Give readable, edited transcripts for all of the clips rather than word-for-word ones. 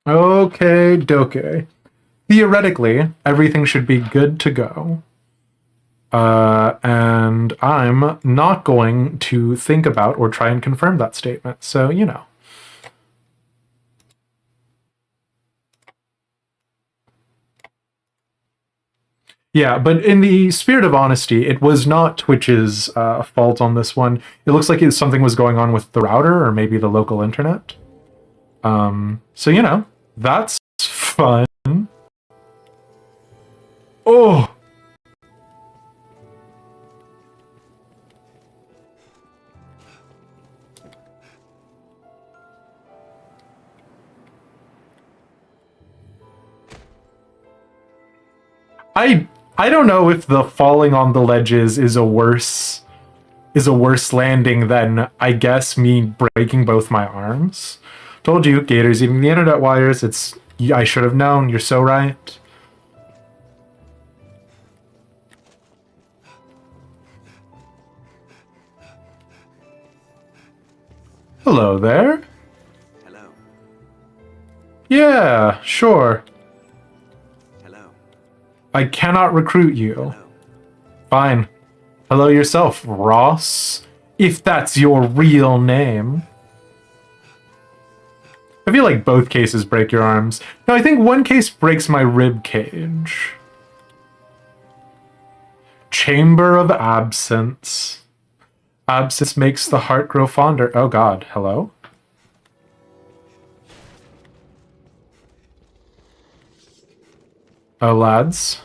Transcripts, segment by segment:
Okay, doke. Theoretically, everything should be good to go. And I'm not going to think about or try and confirm that statement. So, you know. Yeah, but in the spirit of honesty, it was not Twitch's fault on this one. It looks like something was going on with the router or maybe the local internet. So, you know, that's fun. Oh! I don't know if the falling on the ledges is a worse landing than, I guess, me breaking both my arms. Told you, Gators eating the internet wires. I should have known. You're so right. Hello there. Hello. Yeah, sure. Hello. I cannot recruit you. Hello. Fine. Hello yourself, Ross. If that's your real name. I feel like both cases break your arms. No, I think one case breaks my rib cage. Chamber of Absence. Absence makes the heart grow fonder. Oh god, hello? Oh, lads.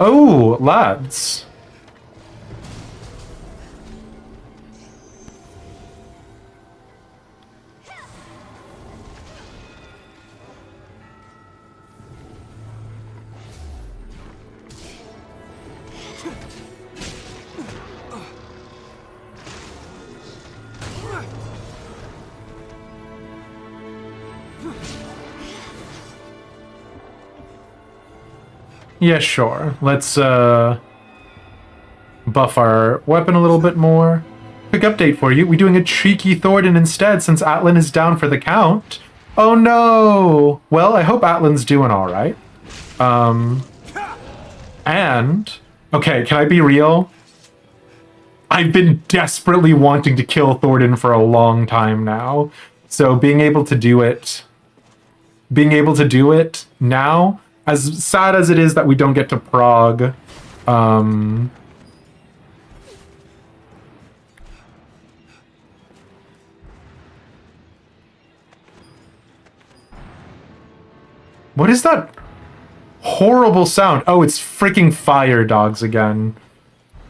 Oh, lads. Yeah, sure. Let's buff our weapon a little bit more. Quick update for you. We're doing a cheeky Thornton instead since Atlan is down for the count. Oh no! Well, I hope Atlan's doing alright. And... Okay, can I be real? I've been desperately wanting to kill Thornton for a long time now. So being able to do it now, as sad as it is that we don't get to prog, what is that horrible sound? Oh, it's freaking fire dogs again.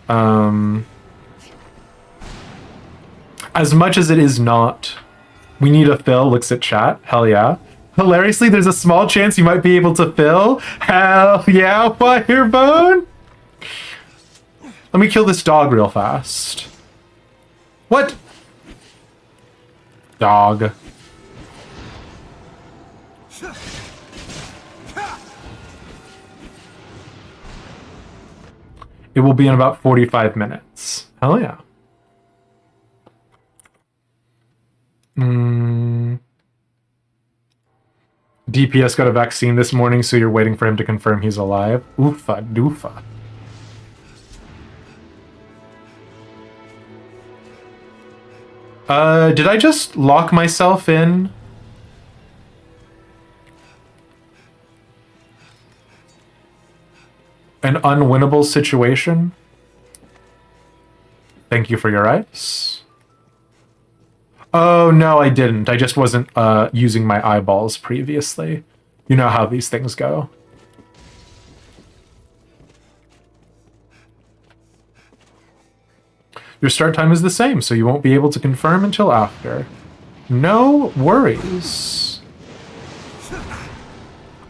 As much as it is not, we need a fill, looks at chat. Hell yeah. Hilariously, there's a small chance you might be able to fill. Hell yeah, Firebone! Let me kill this dog real fast. What? Dog. It will be in about 45 minutes. Hell yeah. DPS got a vaccine this morning, so you're waiting for him to confirm he's alive. Oofa doofa. Did I just lock myself in? An unwinnable situation? Thank you for your ice. Oh, no, I didn't. I just wasn't using my eyeballs previously. You know how these things go. Your start time is the same, so you won't be able to confirm until after. No worries.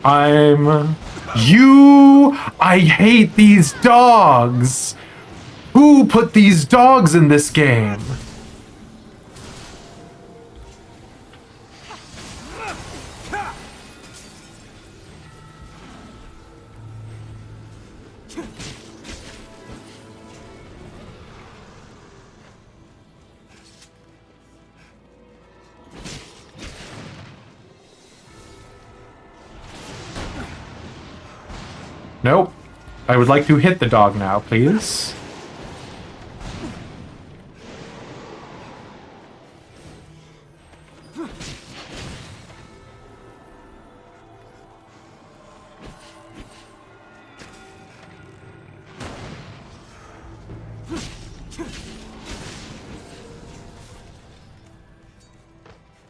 I hate these dogs! Who put these dogs in this game? Nope. I would like to hit the dog now, please.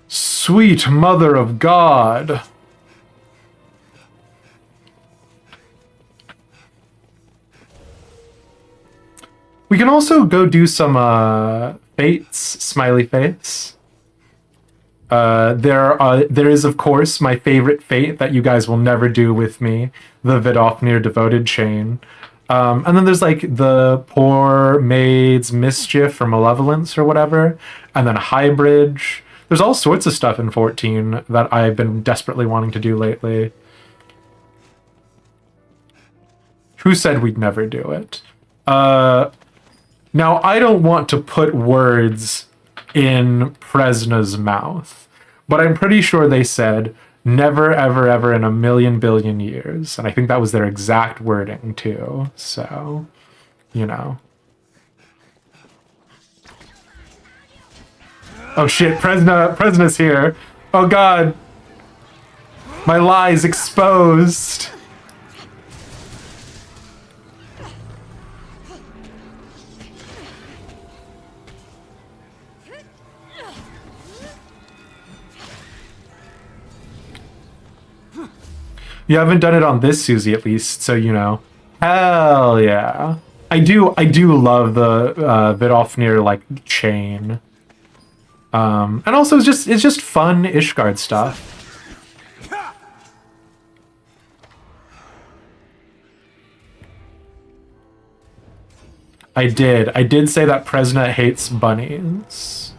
Sweet Mother of God. We can also go do some fates, smiley face. There is, of course, my favorite fate that you guys will never do with me, the Vidofnir Devoted Chain. And then there's like the Poor Maid's Mischief or Malevolence or whatever, and then High Bridge. There's all sorts of stuff in 14 that I've been desperately wanting to do lately. Who said we'd never do it? Now, I don't want to put words in Presna's mouth, but I'm pretty sure they said never, ever, ever in a million billion years. And I think that was their exact wording, too. So, you know. Oh shit, Presna's here. Oh god. My lies exposed. You haven't done it on this Susie, at least, so you know. Hell yeah. I do love the Vidofnir like chain. And also it's just fun Ishgard stuff. I did say that Presna hates bunnies.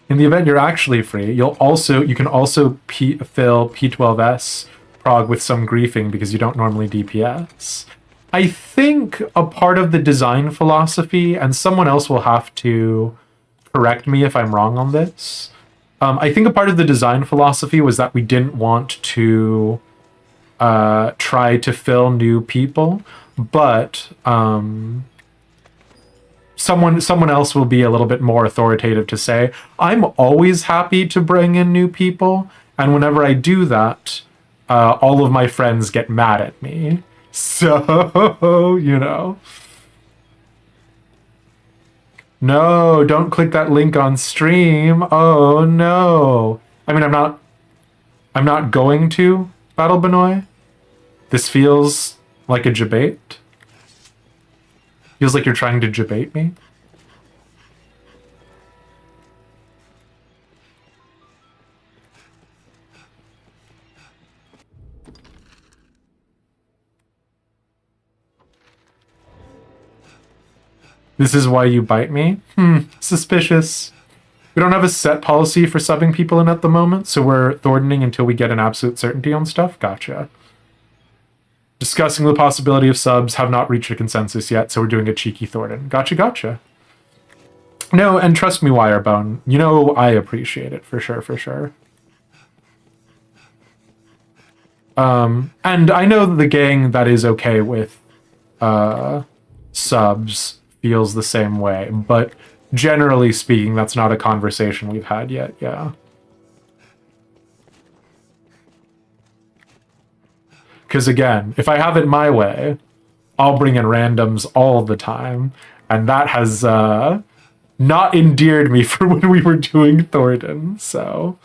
In the event you're actually free, you can also fill P12S prog with some griefing because you don't normally DPS. I think a part of the design philosophy, and someone else will have to correct me if I'm wrong on this. I think a part of the design philosophy was that we didn't want to try to fill new people, but someone else will be a little bit more authoritative to say, I'm always happy to bring in new people, and whenever I do that, all of my friends get mad at me. So, you know. No, don't click that link on stream. Oh no. I mean, I'm not going to, Battle Benoit. This feels like a debate. Feels like you're trying to debate me. This is why you bite me? Suspicious. We don't have a set policy for subbing people in at the moment, so we're Thordening until we get an absolute certainty on stuff? Gotcha. Discussing the possibility of subs, have not reached a consensus yet, so we're doing a cheeky Thorden. Gotcha. No, and trust me, Wirebone, you know I appreciate it, for sure. And I know the gang that is okay with subs feels the same way, but generally speaking, that's not a conversation we've had yet, yeah. Because again, if I have it my way, I'll bring in randoms all the time, and that has not endeared me for when we were doing Thornton, so...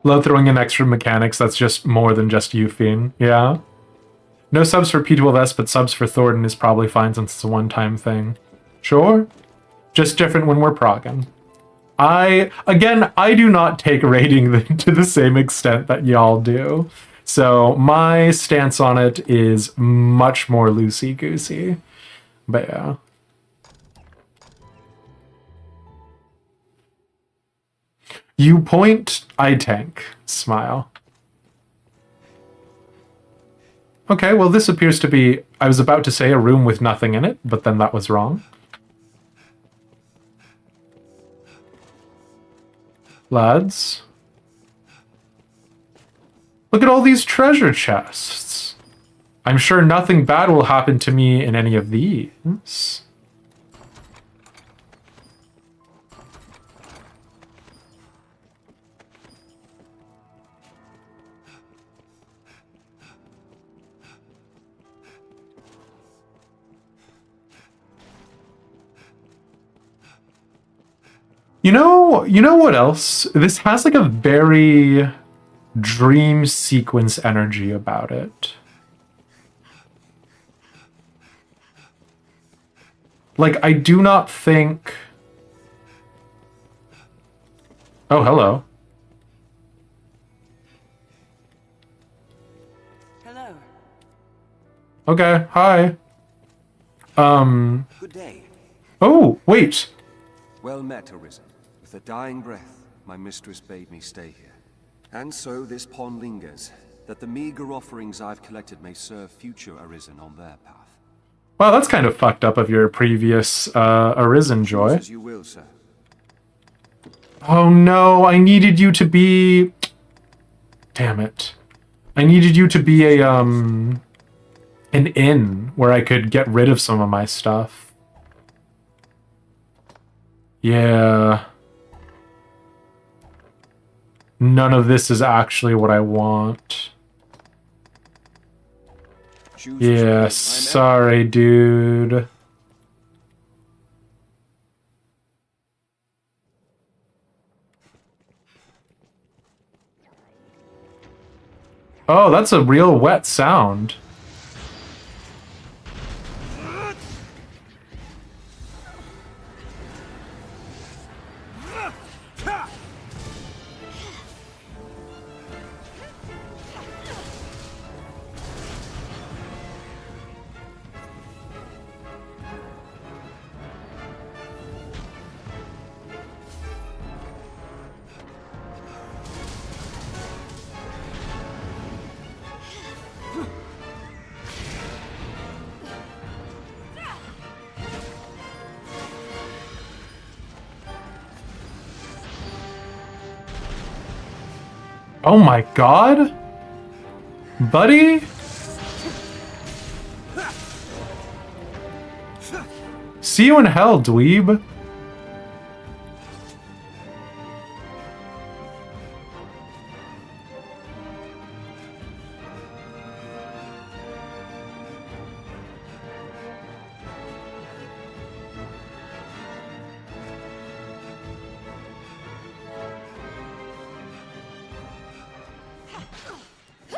Love throwing in extra mechanics that's just more than just Euphine. Yeah. No subs for P12S, but subs for Thornton is probably fine since it's a one-time thing. Sure. Just different when we're progging. I do not take raiding to the same extent that y'all do. So my stance on it is much more loosey-goosey. But yeah. You point, I tank. Smile. Okay, well this appears to be, I was about to say a room with nothing in it, but then that was wrong. Lads. Look at all these treasure chests. I'm sure nothing bad will happen to me in any of these. You know what else? This has like a very dream sequence energy about it. Like, I do not think... Oh, hello. Hello. Okay, hi. Good day. Oh, wait. Well met, Arisen. With a dying breath, my mistress bade me stay here. And so this pond lingers, that the meager offerings I've collected may serve future Arisen on their path. Wow, that's kind of fucked up of your previous Arisen joy. As you will, sir. Oh no, I needed you to be... Damn it. I needed you to be a, an inn where I could get rid of some of my stuff. Yeah. None of this is actually what I want. Yeah, sorry, dude. Oh, that's a real wet sound. Oh my god? Buddy? See you in hell, dweeb.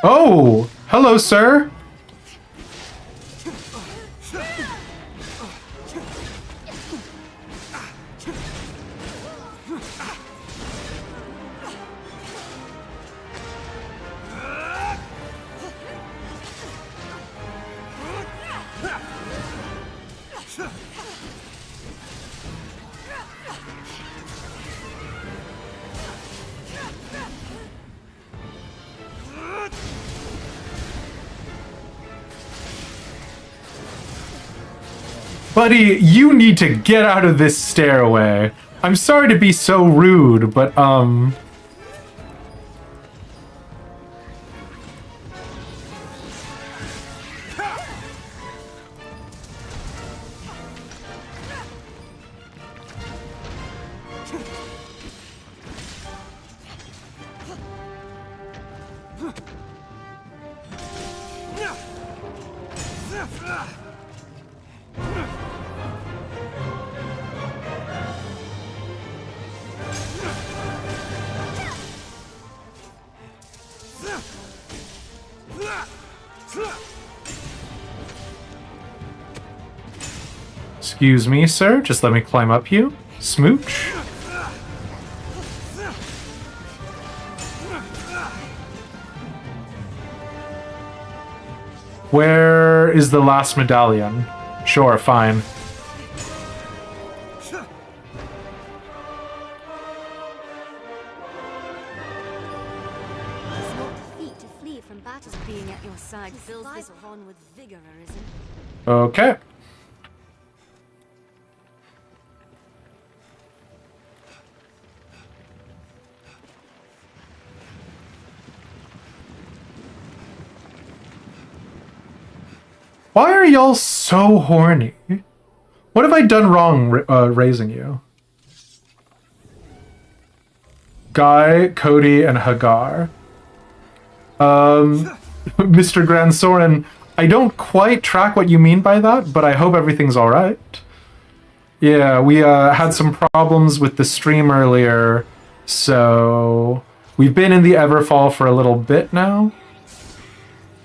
Oh, hello, sir. Buddy, you need to get out of this stairway. I'm sorry to be so rude, but, Excuse me, sir. Just let me climb up you. Smooch. Where is the last medallion? Sure, fine. It's not defeat to flee from battle. Being at your side fills this on with vigor, Arisen. Okay. Why are y'all so horny? What have I done wrong raising you? Guy, Cody, and Hagar. Mr. Grand Soren, I don't quite track what you mean by that, but I hope everything's alright. Yeah, we had some problems with the stream earlier, so we've been in the Everfall for a little bit now.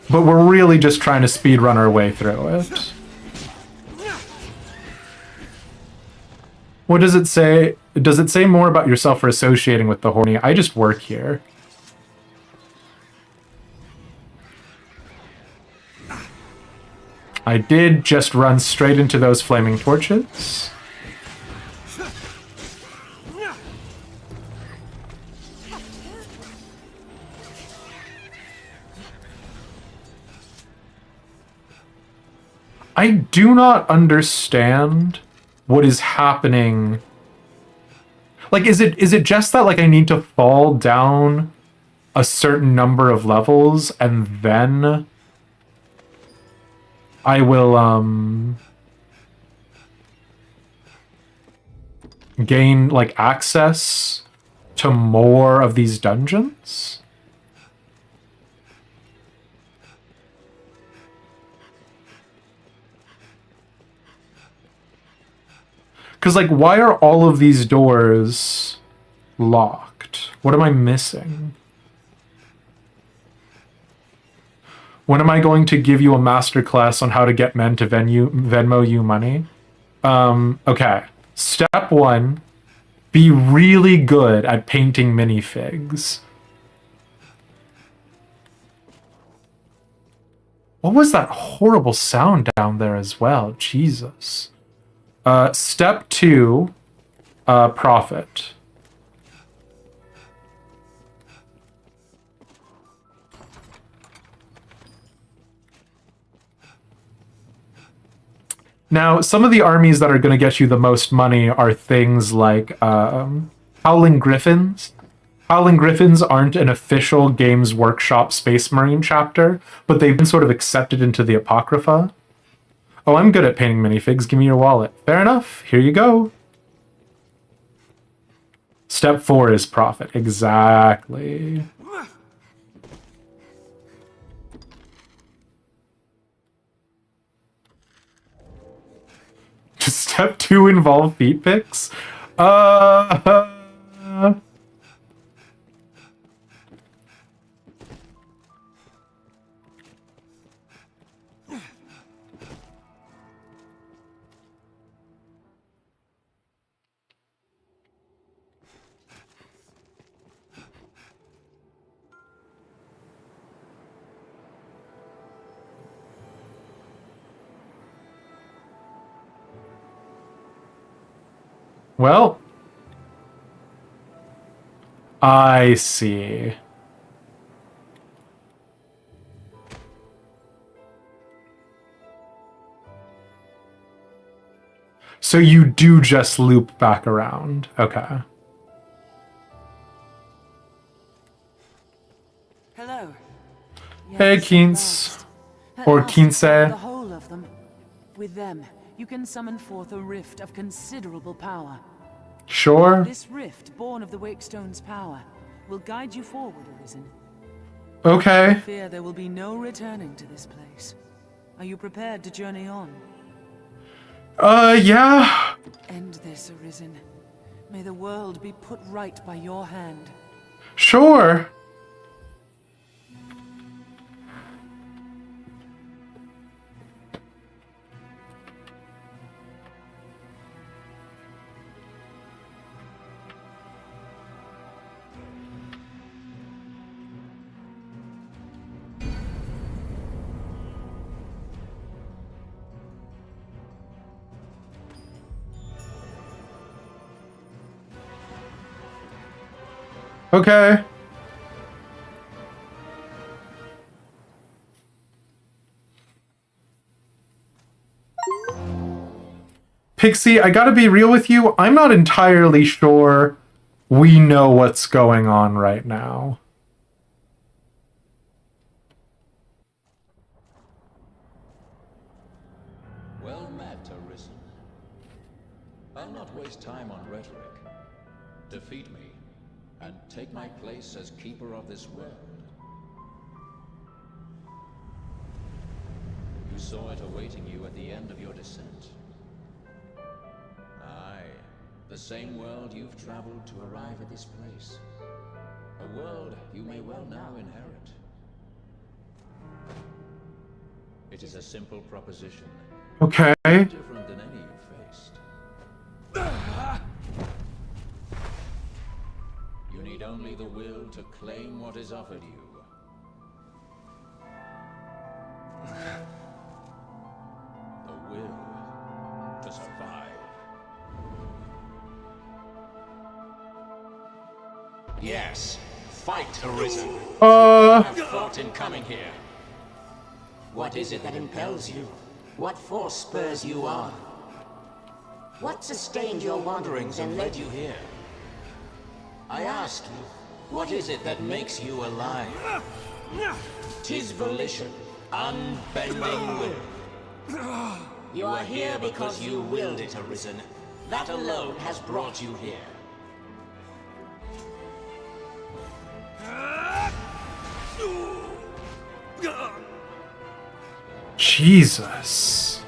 But we're really just trying to speedrun our way through it. What does it say? Does it say more about yourself for associating with the horny? I just work here. I did just run straight into those flaming torches. I do not understand what is happening. Like, is it just that, like, I need to fall down a certain number of levels and then I will, gain, like, access to more of these dungeons? Because, like, why are all of these doors locked? What am I missing? When am I going to give you a masterclass on how to get men to Venmo you money? Okay. Step 1, be really good at painting minifigs. What was that horrible sound down there as well? Jesus. Step 2, profit. Now, some of the armies that are going to get you the most money are things like Howling Griffins. Howling Griffins aren't an official Games Workshop Space Marine chapter, but they've been sort of accepted into the Apocrypha. Oh, I'm good at painting minifigs. Give me your wallet. Fair enough. Here you go. Step 4 is profit. Exactly. Does step 2 involve feet pics? Well, I see. So you do just loop back around. Okay. Hello. Hey, Yes, Keens. at Or last, Quince. the whole of them. With them, you can summon forth a rift of considerable power. Sure. This rift, born of the Wakestone's power, will guide you forward, Arisen. Okay. I fear there will be no returning to this place. Are you prepared to journey on? Yeah. End this, Arisen. May the world be put right by your hand. Sure. Okay. Pixie, I gotta be real with you. I'm not entirely sure we know what's going on right now. Well met, Arisen. I'll not waste time on rhetoric. Defeat me, and take my place as keeper of this world. You saw it awaiting you at the end of your descent. Aye, the same world you've traveled to arrive at this place. A world you may well now inherit. It is a simple proposition. Okay. Different than any you've faced. You need only the will to claim what is offered you. The will to survive. Yes, fight, Arisen. Uh, You have thought in coming here. What is it that impels you? What force spurs you on? What sustained your wanderings and led you here? I ask you, what is it that makes you alive? 'Tis volition, unbending will. You are here because you willed it, Arisen. That alone has brought you here. Jesus.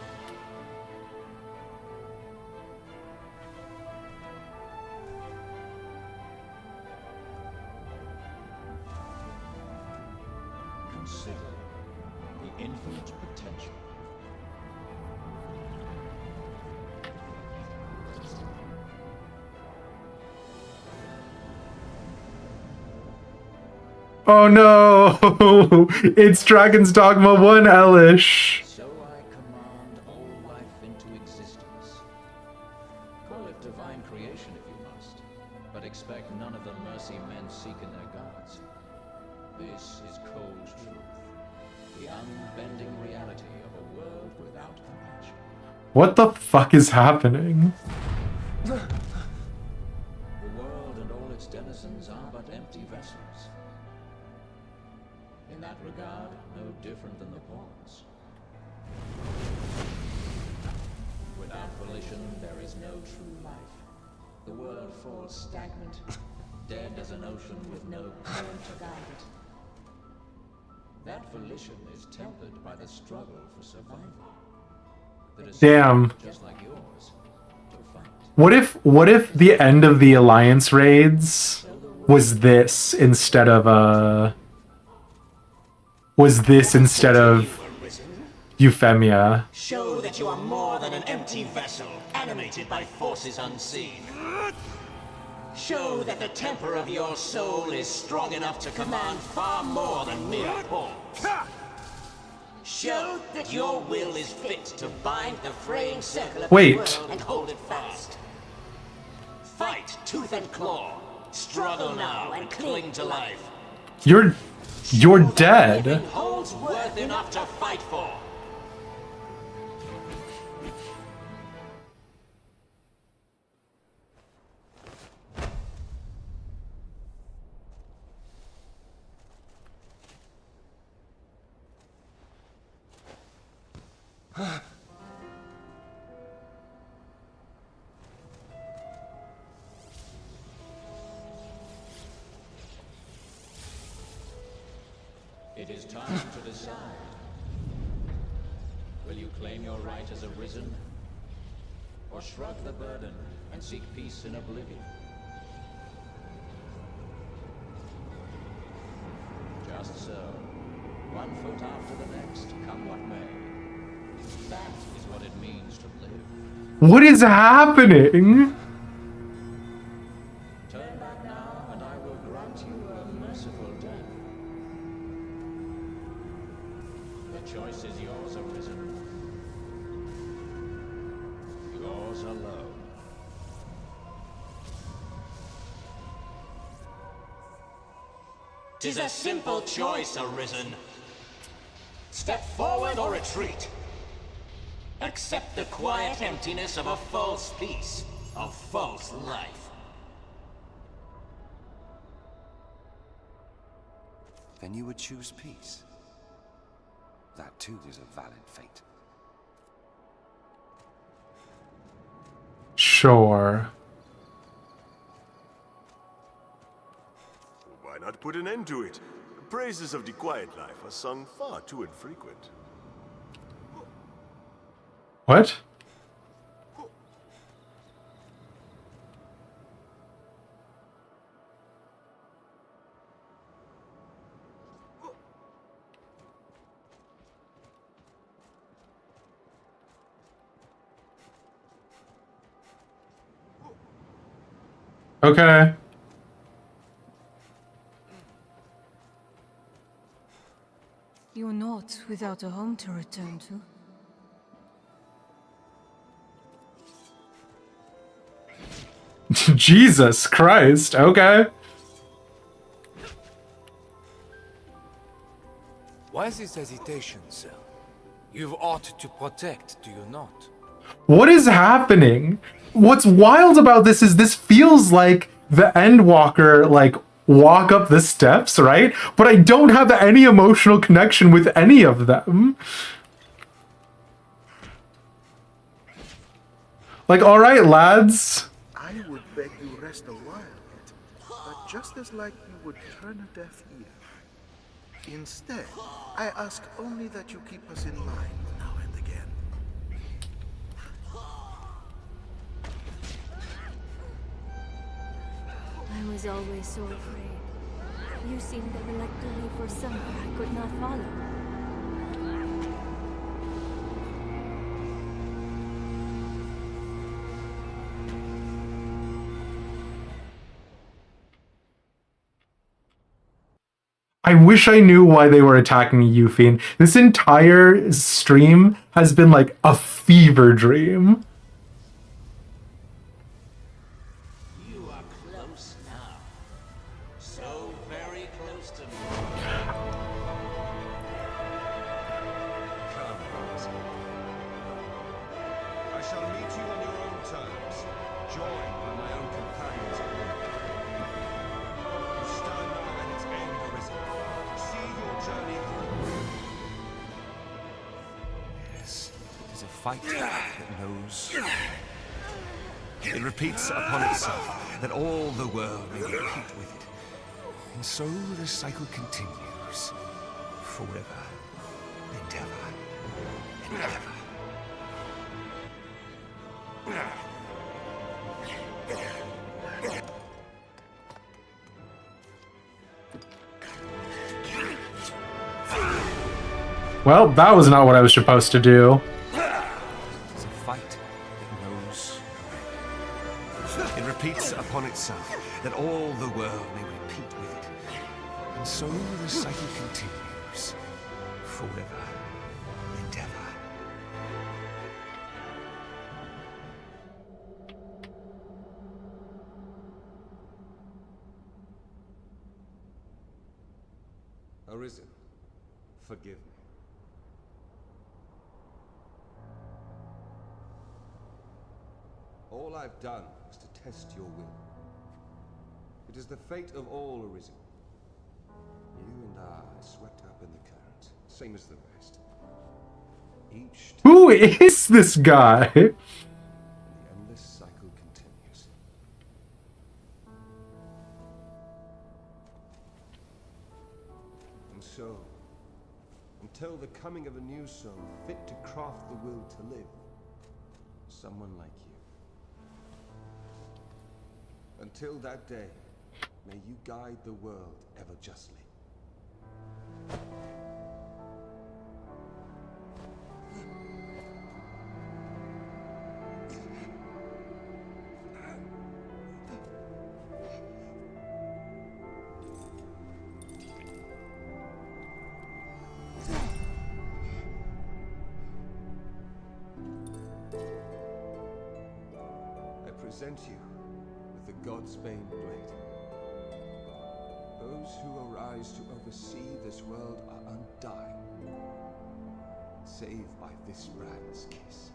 Consider the infinite potential. Oh no! It's Dragon's Dogma 1 Elish. So I command all life into existence. Call it divine creation if you must, but expect none of the mercy men seek in their gods. This is cold truth, the unbending reality of a world without compassion. What the fuck is happening? The world and all its denizens are but empty vessels. In that regard, no different than the pawns. Without volition, there is no true life. The world falls stagnant, dead as an ocean with no current to guide it. That volition is tempered by the struggle for survival. The decision, Damn. just like yours, to fight. What if the end of the Alliance raids was this instead of Euphemia? Show that you are more than an empty vessel, animated by forces unseen. Show that the temper of your soul is strong enough to command far more than mere pawns. Show that your will is fit to bind the fraying circle of Wait. the world and hold it fast. Fight tooth and claw. Struggle now and cling to life. You're dead. Living holds worth enough to fight for. It is time to decide. Will you claim your right as Arisen? Or shrug the burden and seek peace in oblivion? Just so. One foot after the next, come what may. That is what it means to live. What is happening? Turn back now, and I will grant you a merciful death. The choice is yours, Arisen. Yours alone. 'Tis a simple choice, Arisen. Step forward or retreat. Accept the quiet emptiness of a false peace, a false life. Then you would choose peace. That too is a valid fate. Sure. Why not put an end to it? The praises of the quiet life are sung far too infrequent. What? Okay. You're not without a home to return to. Jesus Christ. Okay. Why this hesitation, sir? You've ought to protect, do you not? What is happening? What's wild about this is this feels like the Endwalker, like, walk up the steps, right? But I don't have any emotional connection with any of them. Like, alright, lads. I would beg you rest a while yet, but just as like you would turn a deaf ear. Instead, I ask only that you keep us in mind now and again. I was always so afraid. You seemed ever like to leave for somewhere I could not follow. I wish I knew why they were attacking Euphine. This entire stream has been like a fever dream. You are close now. So very close to me. Come, Arisen. I shall meet you on your own terms, joined by my own companions of war. You stand now at its end, Arisen. See your journey through. Yes, it is a fight that knows. It repeats upon itself that all the world may repeat with it. And so the cycle continues. Forever and ever and ever. Well, that was not what I was supposed to do. It's a fight that knows. It repeats upon itself that all the world may repeat with it. And so the cycle continues. Forever and ever. Arisen, forgive me. All I've done is to test your will. It is the fate of all Arisen. You and I swept up in the current, same as the rest. Each time Who is this guy? the endless cycle continues. And so, until the coming of a new soul fit to craft the will to live, someone like you. Until that day, may you guide the world ever justly. I present you with the God's Bane blade. Those who arise to oversee this world are undying, save by this brand's kiss.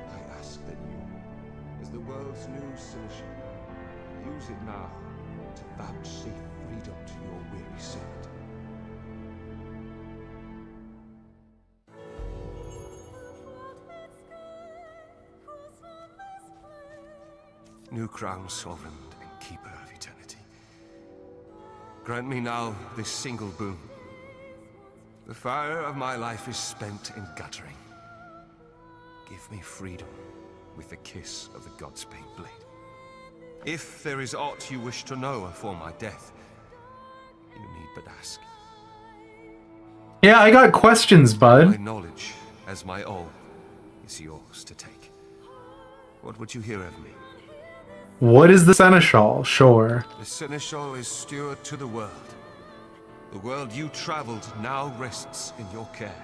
I ask that you, as the world's new seneschal, use it now to vouchsafe freedom to your weary servant. New crown, sovereign and keeper of eternity. Grant me now this single boon. The fire of my life is spent in guttering. Give me freedom with the kiss of the Godspain blade. If there is aught you wish to know afore my death, you need but ask. Yeah, I got questions, bud. My knowledge, as my all, is yours to take. What would you hear of me? What is the Seneschal? Sure. The Seneschal is steward to the world. The world you traveled now rests in your care.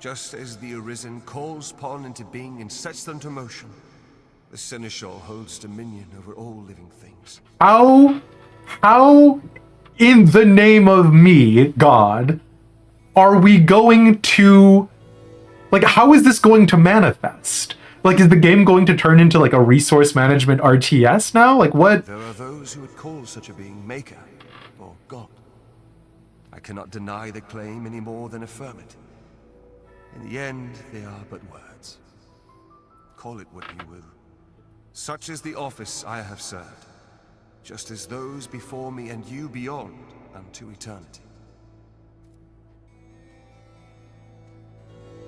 Just as the Arisen calls pawn into being and sets them to motion, the Seneschal holds dominion over all living things. How, in the name of me, God, are we going to, like, how is this going to manifest? Like, is the game going to turn into, like, a resource management RTS now? Like, what? There are those who would call such a being Maker, or God. I cannot deny the claim any more than affirm it. In the end, they are but words. Call it what you will. Such is the office I have served, just as those before me and you beyond unto eternity.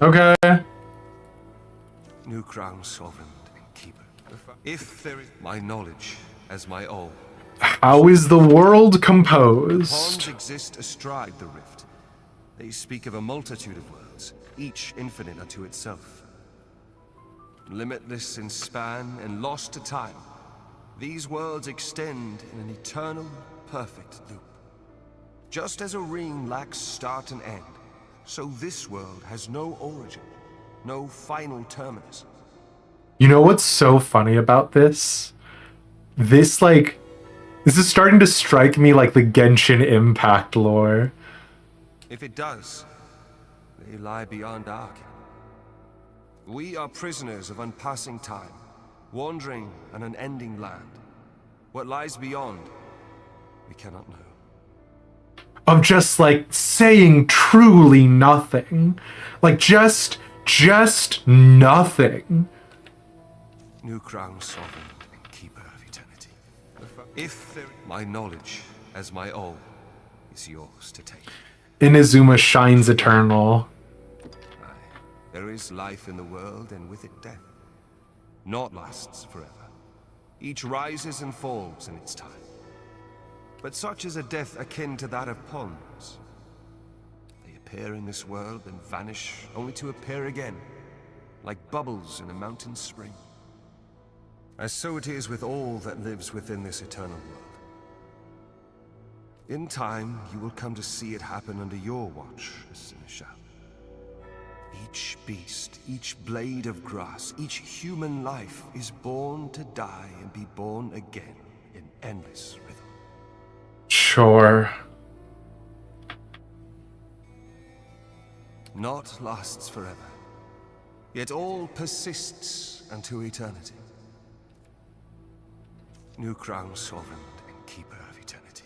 Okay. New crown, sovereign and keeper. If there is my knowledge as my all. How is the world The composed? ponds exist astride the rift. They speak of a multitude of worlds, each infinite unto itself. Limitless in span and lost to time, these worlds extend in an eternal, perfect loop. Just as a ring lacks start and end, so this world has no origin, no final terminus. You know what's so funny about this? This is starting to strike me like the Genshin Impact lore. If it does, they lie beyond our ken. We are prisoners of unpassing time, wandering an unending land. What lies beyond, we cannot know. Of just, like, saying truly nothing. Like, just nothing. New crown, sovereign and keeper of eternity. If there, my knowledge as my all is yours to take. Inazuma shines eternal. Aye, there is life in the world, and with it death. Naught lasts forever. Each rises and falls in its time. But such is a death akin to that of ponds. They appear in this world and vanish, only to appear again, like bubbles in a mountain spring. As so it is with all that lives within this eternal world. In time, you will come to see it happen under your watch, Seneschal. Each beast, each blade of grass, each human life is born to die and be born again in endless rhythm. Sure. Naught lasts forever, yet all persists unto eternity. New crown, sovereign and keeper of eternity.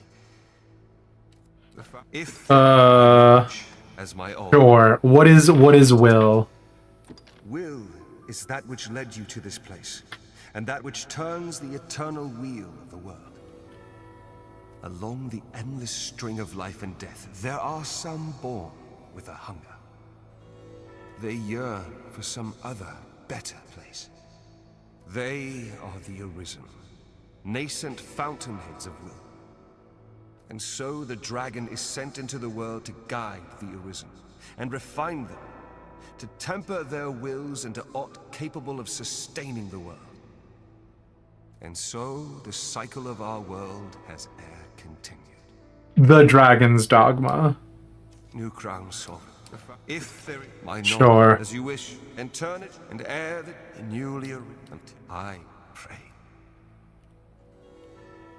If as my all. Sure. What is will? Will is that which led you to this place, and that which turns the eternal wheel of the world. Along the endless string of life and death, there are some born with a hunger. They yearn for some other, better place. They are the Arisen, nascent fountainheads of will. And so the dragon is sent into the world to guide the Arisen, and refine them, to temper their wills into aught capable of sustaining the world. And so the cycle of our world has e'er continued. The Dragon's Dogma. New crown sovereign. If there is my Sure. knowledge, as you wish, and turn it and ere the newly arisen, I pray.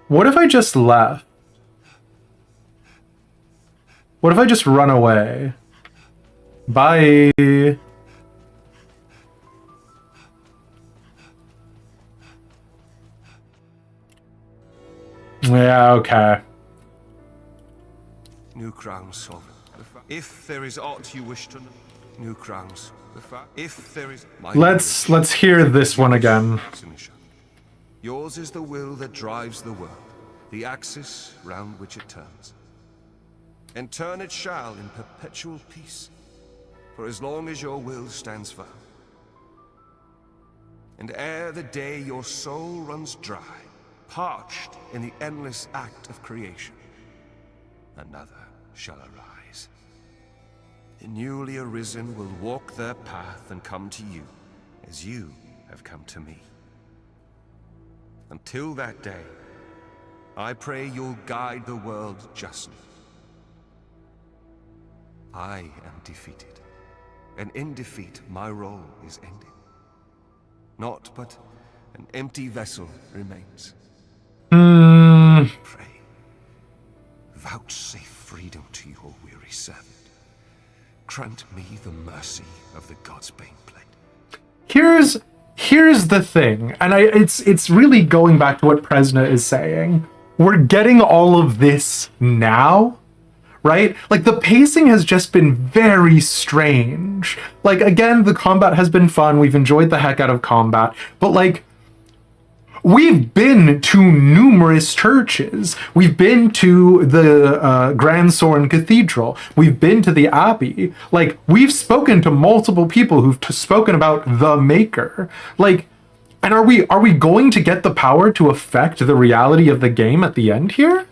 What if I just left? What if I just run away? Bye. Yeah, okay. New crown sovereign. If there is aught you wish to know, new crowns. If there is my Let's hear this one again. Yours is the will that drives the world, the axis round which it turns. And turn it shall in perpetual peace, for as long as your will stands firm. And ere the day your soul runs dry, parched in the endless act of creation, another shall arise. The newly arisen will walk their path and come to you, as you have come to me. Until that day, I pray you'll guide the world justly. I am defeated, and in defeat my role is ended. Naught but an empty vessel remains. Pray, vouchsafe freedom to your weary servant. Grant me the mercy of the God's bane blade. Here's the thing, and it's really going back to what Presna is saying. We're getting all of this now, right? Like, the pacing has just been very strange. Like, again, the combat has been fun. We've enjoyed the heck out of combat, but like, we've been to numerous churches. We've been to the Grand Soren Cathedral. We've been to the Abbey. Like, we've spoken to multiple people who've spoken about the Maker. Like, and are we going to get the power to affect the reality of the game at the end here?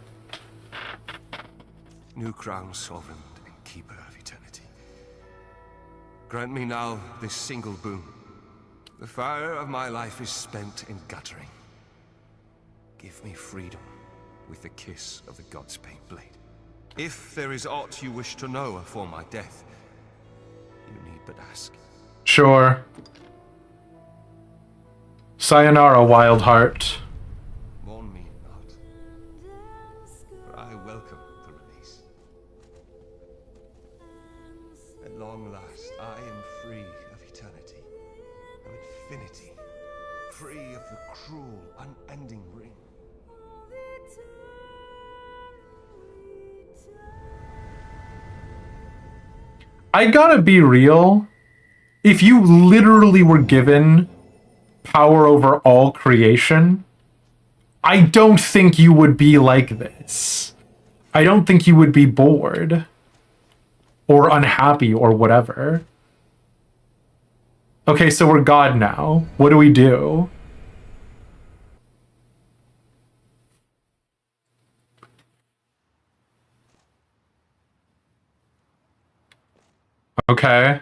New crown sovereign and keeper of eternity. Grant me now this single boon. The fire of my life is spent in guttering. Give me freedom with the kiss of the God's bane blade. If there is aught you wish to know afore my death, you need but ask. Sure. Sayonara, Wild Heart. Mourn me not, for I welcome the release. At long last, I am free of eternity, of infinity, free of the cruel, unending ring. I gotta be real. If you literally were given power over all creation, I don't think you would be like this. I don't think you would be bored or unhappy or whatever. Okay, so we're God now. What do we do? Okay.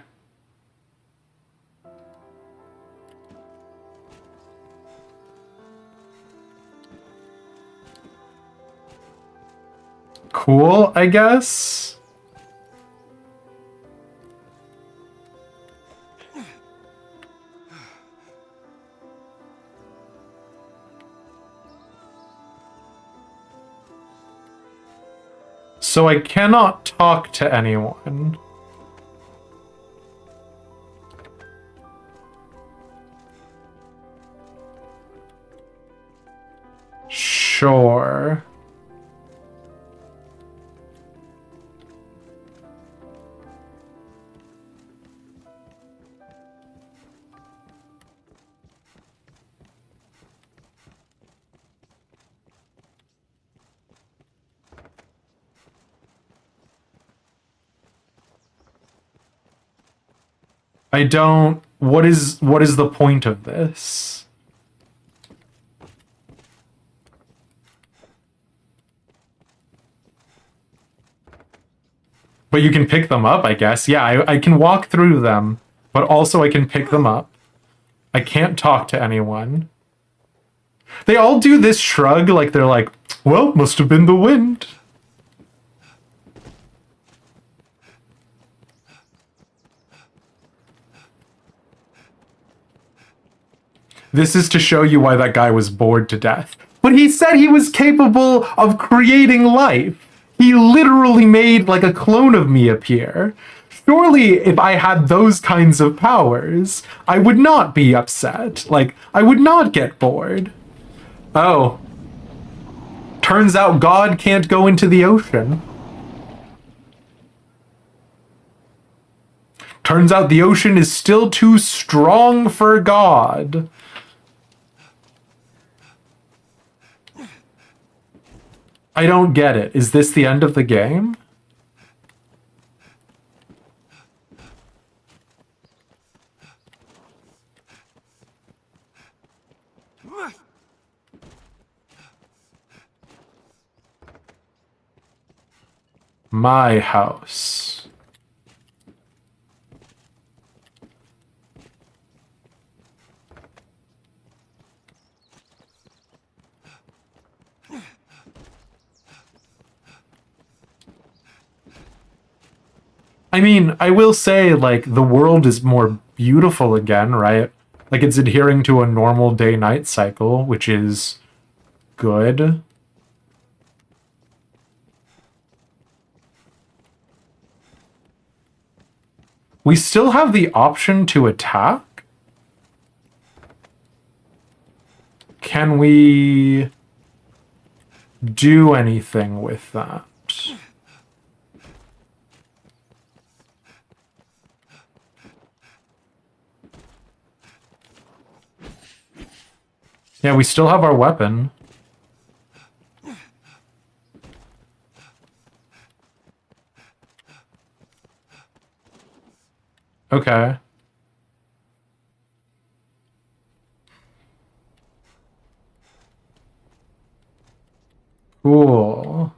Cool, I guess. So I cannot talk to anyone. Sure. I don't... What is the point of this? But you can pick them up, I guess. Yeah, I can walk through them, but also I can pick them up. I can't talk to anyone. They all do this shrug like they're like, well, must have been the wind. This is to show you why that guy was bored to death. But he said he was capable of creating life. He literally made like a clone of me appear. Surely if I had those kinds of powers, I would not be upset. Like, I would not get bored. Oh. Turns out God can't go into the ocean. Turns out the ocean is still too strong for God. I don't get it. Is this the end of the game? My house. I mean, I will say, like, the world is more beautiful again, right? Like, it's adhering to a normal day-night cycle, which is good. We still have the option to attack? Can we do anything with that? Yeah, we still have our weapon. Okay. Cool.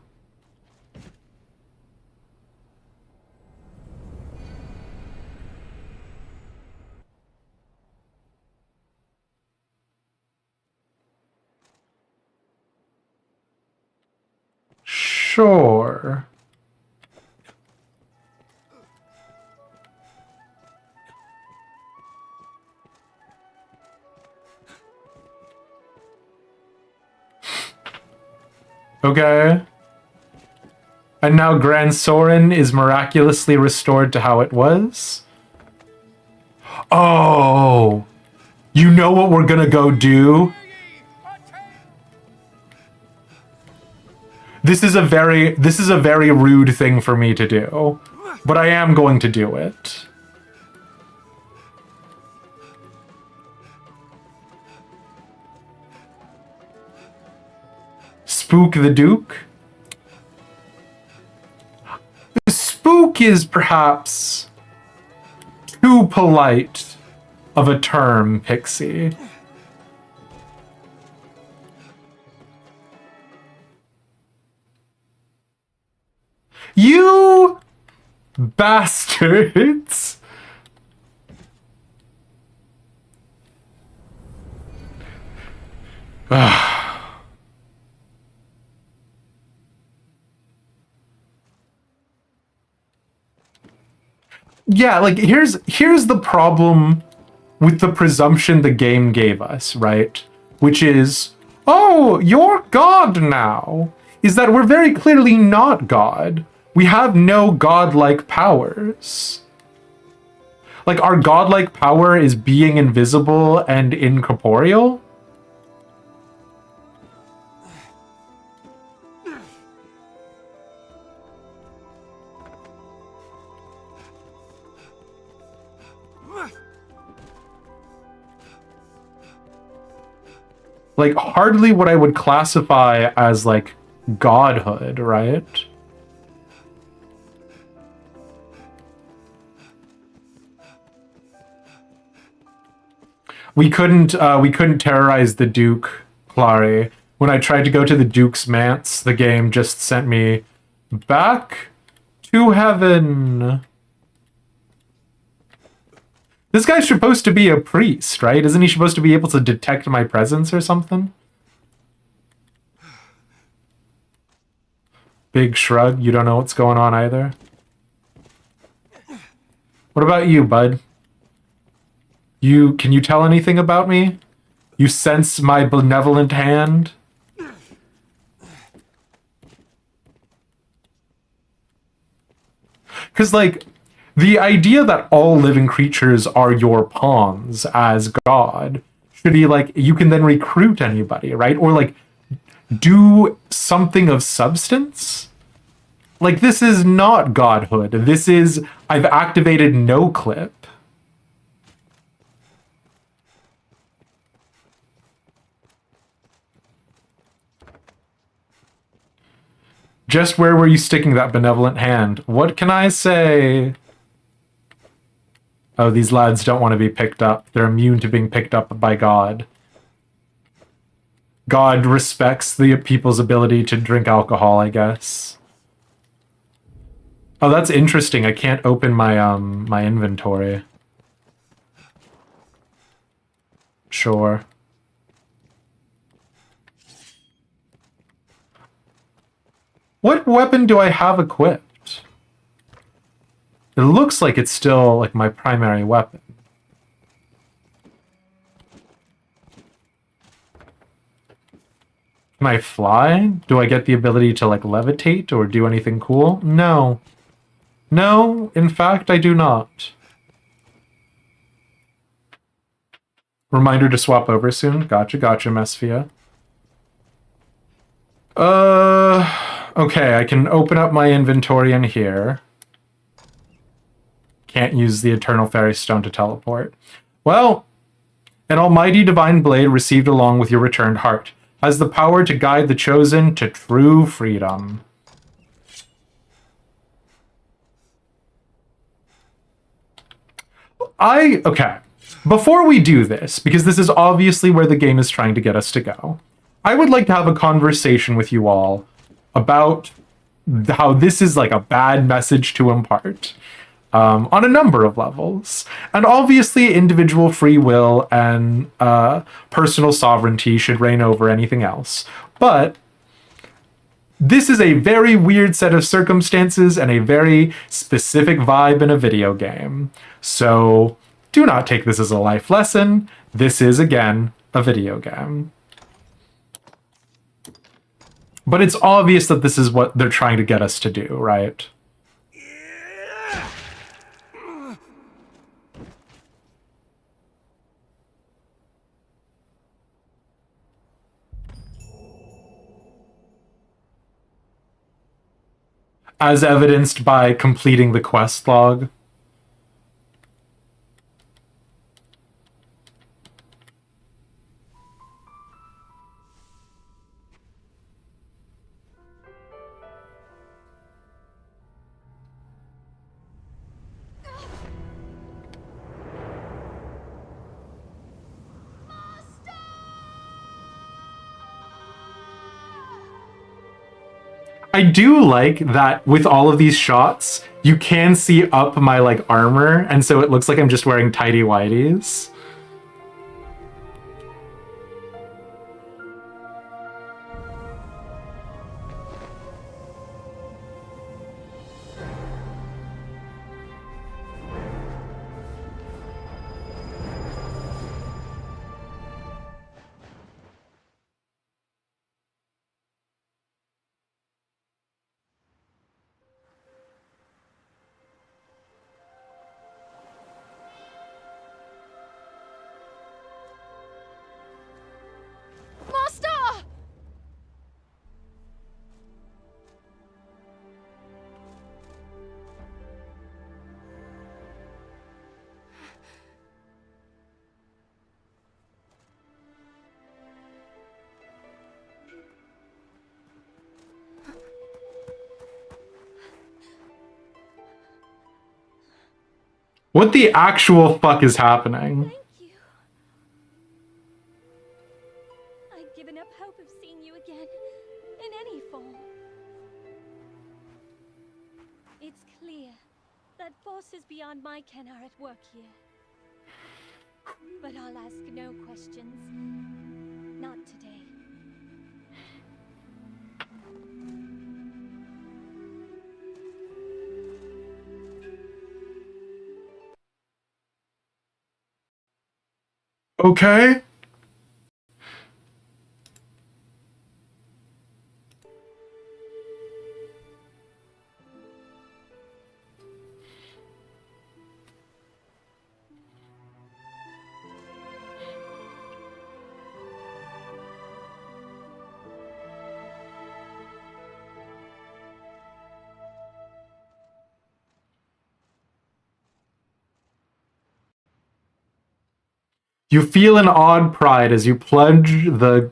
Sure. Okay. And now Gran Soren is miraculously restored to how it was? Oh! You know what we're gonna go do? This is a very rude thing for me to do. But I am going to do it. Spook the Duke? Spook is perhaps too polite of a term, Pixie. You bastards! Yeah, like here's the problem with the presumption the game gave us, right? Which is, oh, you're God now. Is that we're very clearly not God. We have no godlike powers. Like, our godlike power is being invisible and incorporeal? Like, hardly what I would classify as, like, godhood, right? We couldn't terrorize the Duke, Clary. When I tried to go to the Duke's manse, the game just sent me back to heaven. This guy's supposed to be a priest, right? Isn't he supposed to be able to detect my presence or something? Big shrug. You don't know what's going on either? What about you, bud? Can you tell anything about me? You sense my benevolent hand? Because, like, the idea that all living creatures are your pawns as God should be like, you can then recruit anybody, right? Or, like, do something of substance? Like, this is not godhood. This is, I've activated no clip. Just where were you sticking that benevolent hand? What can I say? Oh, these lads don't want to be picked up. They're immune to being picked up by God. God respects the people's ability to drink alcohol, I guess. Oh, that's interesting. I can't open my my inventory. Sure. What weapon do I have equipped? It looks like it's still like my primary weapon. Can I fly? Do I get the ability to like levitate or do anything cool? No. No, in fact, I do not. Reminder to swap over soon. Gotcha, Mesphia. Okay, I can open up my inventory in here. Can't use the Eternal Fairy Stone to teleport. Well, an almighty divine blade received along with your returned heart has the power to guide the chosen to true freedom. Okay. Before we do this, because this is obviously where the game is trying to get us to go, I would like to have a conversation with you all about how this is like a bad message to impart on a number of levels. And obviously, individual free will and personal sovereignty should reign over anything else. But this is a very weird set of circumstances and a very specific vibe in a video game. So do not take this as a life lesson. This is, again, a video game. But it's obvious that this is what they're trying to get us to do, right? As evidenced by completing the quest log. I do like that with all of these shots, you can see up my like armor, and so it looks like I'm just wearing tidy whities. Master! What the actual fuck is happening? Thank you. I'd given up hope of seeing you again, in any form. It's clear that forces beyond my ken are at work here. But I'll ask no questions. Not today. Okay. You feel an odd pride as you plunge the...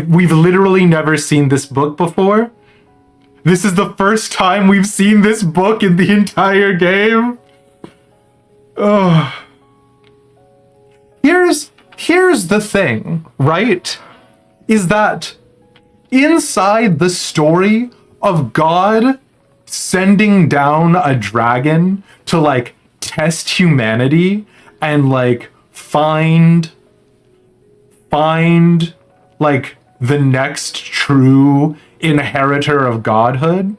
We've literally never seen this book before. This is the first time we've seen this book in the entire game. Ugh. Here's the thing, right? Is that inside the story of God sending down a dragon to like test humanity and like find like the next true inheritor of godhood,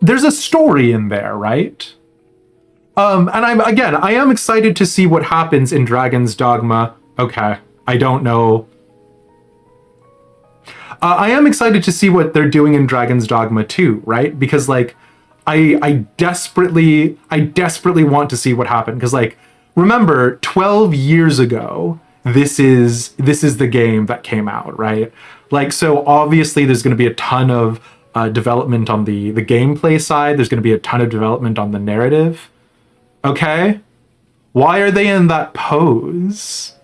there's a story in there, right? And I am excited to see what happens in Dragon's Dogma. Okay, I don't know. I am excited to see what they're doing in Dragon's Dogma too, right? Because like, I desperately want to see what happened. Because like, remember, 12 years ago, this is the game that came out, right? Like, so obviously there's going to be a ton of development on the gameplay side. There's going to be a ton of development on the narrative. Okay? Why are they in that pose?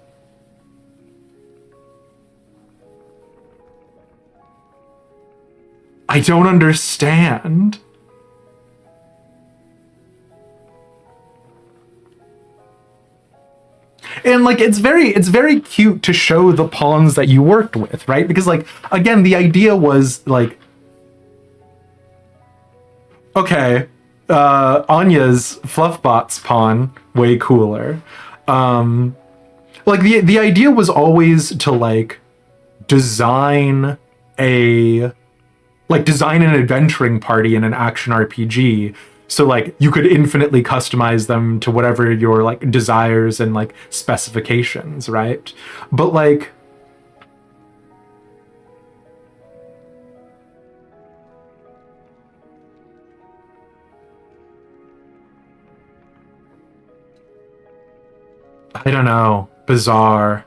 I don't understand. And like it's very cute to show the pawns that you worked with, right? Because like again, the idea was like, okay, Anya's Fluffbot's pawn way cooler. Like the idea was always to like design an adventuring party in an action RPG. So like you could infinitely customize them to whatever your like desires and like specifications, right? But like I don't know. Bizarre.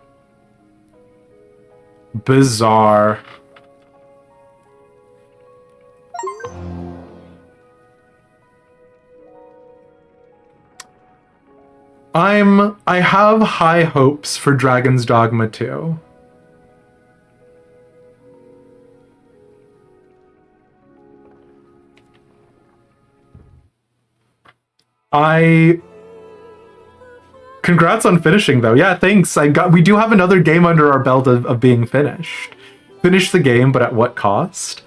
I have high hopes for Dragon's Dogma 2. Congrats on finishing though. Yeah, thanks. We do have another game under our belt of being finished. Finish the game, but at what cost?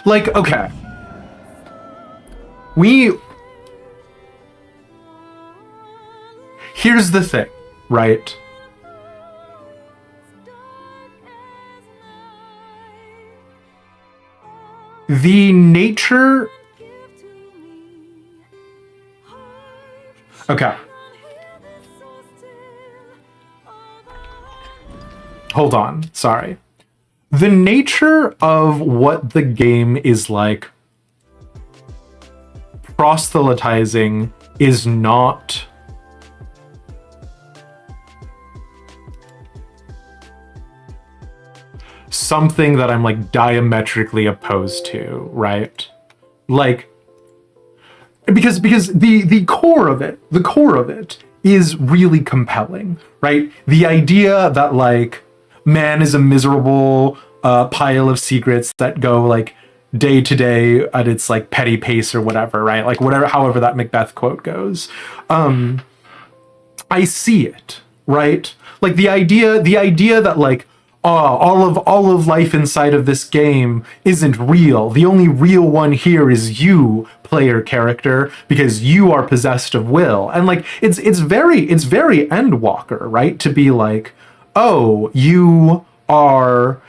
Like, okay. Here's the thing, right? The nature... Okay. Hold on, sorry. The nature of what the game is like proselytizing is not something that I'm like diametrically opposed to, right? Like, because the core of it is really compelling, right? The idea that like man is a miserable pile of secrets that go like day to day at its like petty pace or whatever, right? Like whatever, however that Macbeth quote goes. I see it, right? Like the idea that like all of life inside of this game isn't real. The only real one here is you, player character, because you are possessed of will. And like it's very Endwalker, right? To be like, oh, you are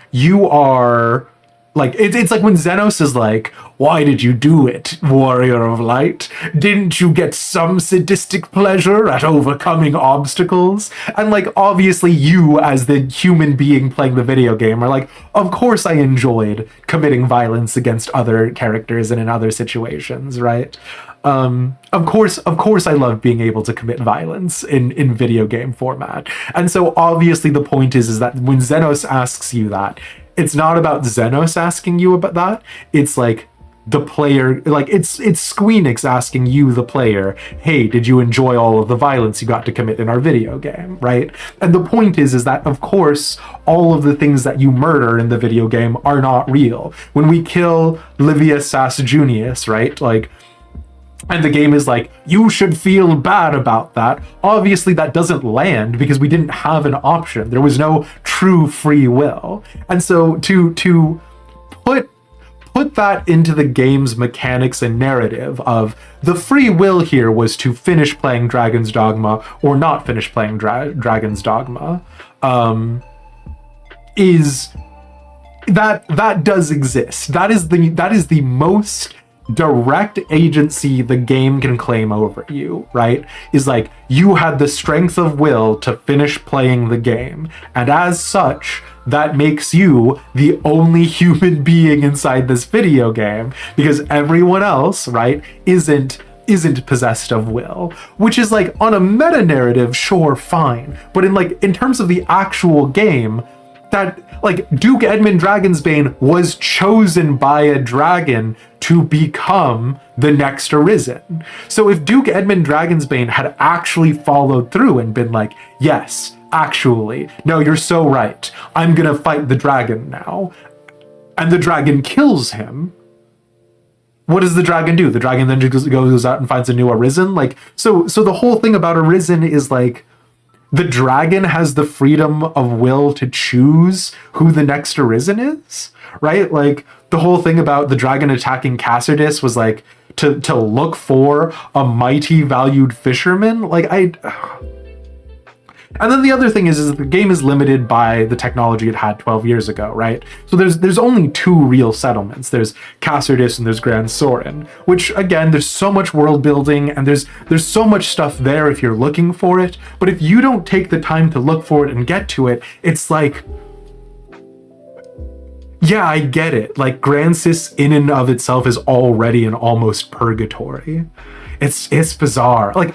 like it's like when Xenos is like, why did you do it, warrior of light? Didn't you get some sadistic pleasure at overcoming obstacles? And like obviously you as the human being playing the video game are like, of course I enjoyed committing violence against other characters and in other situations, right? Of course I love being able to commit violence in video game format. And so obviously the point is that when Xenos asks you that, it's not about Xenos asking you about that. It's like the player, like it's Squeenix asking you, the player, hey, did you enjoy all of the violence you got to commit in our video game, right? And the point is that of course all of the things that you murder in the video game are not real. When we kill Livia Sass Junius, right, like, and the game is like, you should feel bad about that. Obviously that doesn't land because we didn't have an option. There was no true free will. And so to put that into the game's mechanics and narrative of the free will here was to finish playing Dragon's Dogma or not finish playing Dragon's Dogma, is that does exist. That is the most direct agency the game can claim over you, right? Is like, you had the strength of will to finish playing the game, and as such that makes you the only human being inside this video game, because everyone else, right, isn't possessed of will. Which is like, on a meta narrative, sure, fine, but in terms of the actual game, that like Duke Edmund Dragonsbane was chosen by a dragon to become the next Arisen. So if Duke Edmund Dragonsbane had actually followed through and been like, yes, actually, no, you're so right, I'm gonna fight the dragon now, and the dragon kills him, what does the dragon do? The dragon then just goes out and finds a new Arisen? Like, so the whole thing about Arisen is like, the dragon has the freedom of will to choose who the next Arisen is, right? Like, the whole thing about the dragon attacking Cassardis was like to look for a mighty valued fisherman. And then the other thing is that the game is limited by the technology it had 12 years ago, right? So there's only two real settlements. There's Cassardis and there's Grand Soren, which again, there's so much world building and there's so much stuff there if you're looking for it. But if you don't take the time to look for it and get to it, it's like, yeah, I get it. Like, Grand Sis in and of itself is already an almost purgatory. It's bizarre. Like,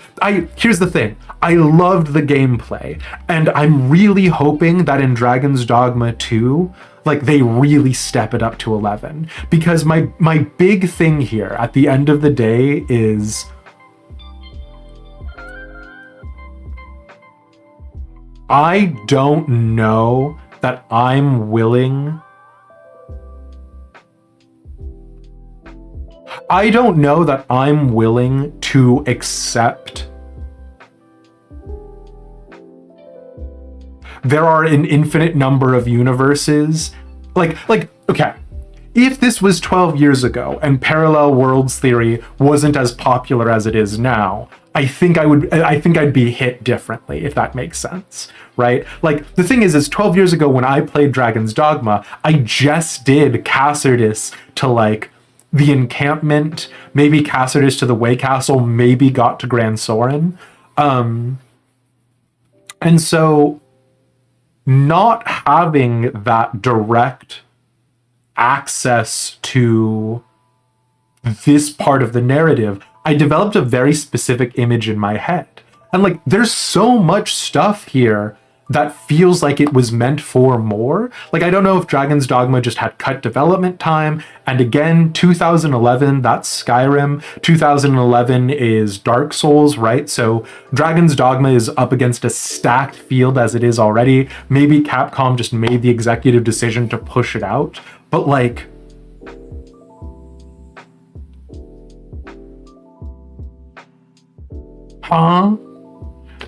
here's the thing. I loved the gameplay, and I'm really hoping that in Dragon's Dogma 2, like, they really step it up to 11. Because my big thing here at the end of the day is, I don't know that I'm willing to accept there are an infinite number of universes. Like, okay, if this was 12 years ago and parallel worlds theory wasn't as popular as it is now, I think I'd be hit differently, if that makes sense, right? Like, the thing is 12 years ago when I played Dragon's Dogma, I just did Cassardis to like the encampment, maybe Cassardis to the Way Castle, maybe got to Grand Soren. And so not having that direct access to this part of the narrative, I developed a very specific image in my head. And like, there's so much stuff here that feels like it was meant for more. Like, I don't know if Dragon's Dogma just had cut development time. And again, 2011, that's Skyrim. 2011 is Dark Souls, right? So Dragon's Dogma is up against a stacked field as it is already. Maybe Capcom just made the executive decision to push it out. But like, huh?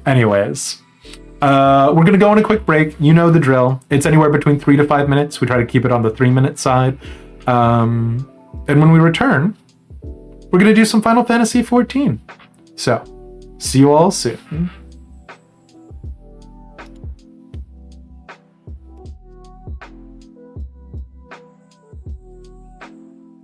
Anyways. We're gonna go on a quick break. You know the drill. It's anywhere between 3 to 5 minutes. We try to keep it on the 3-minute side. And when we return, we're gonna do some Final Fantasy XIV. So, see you all soon.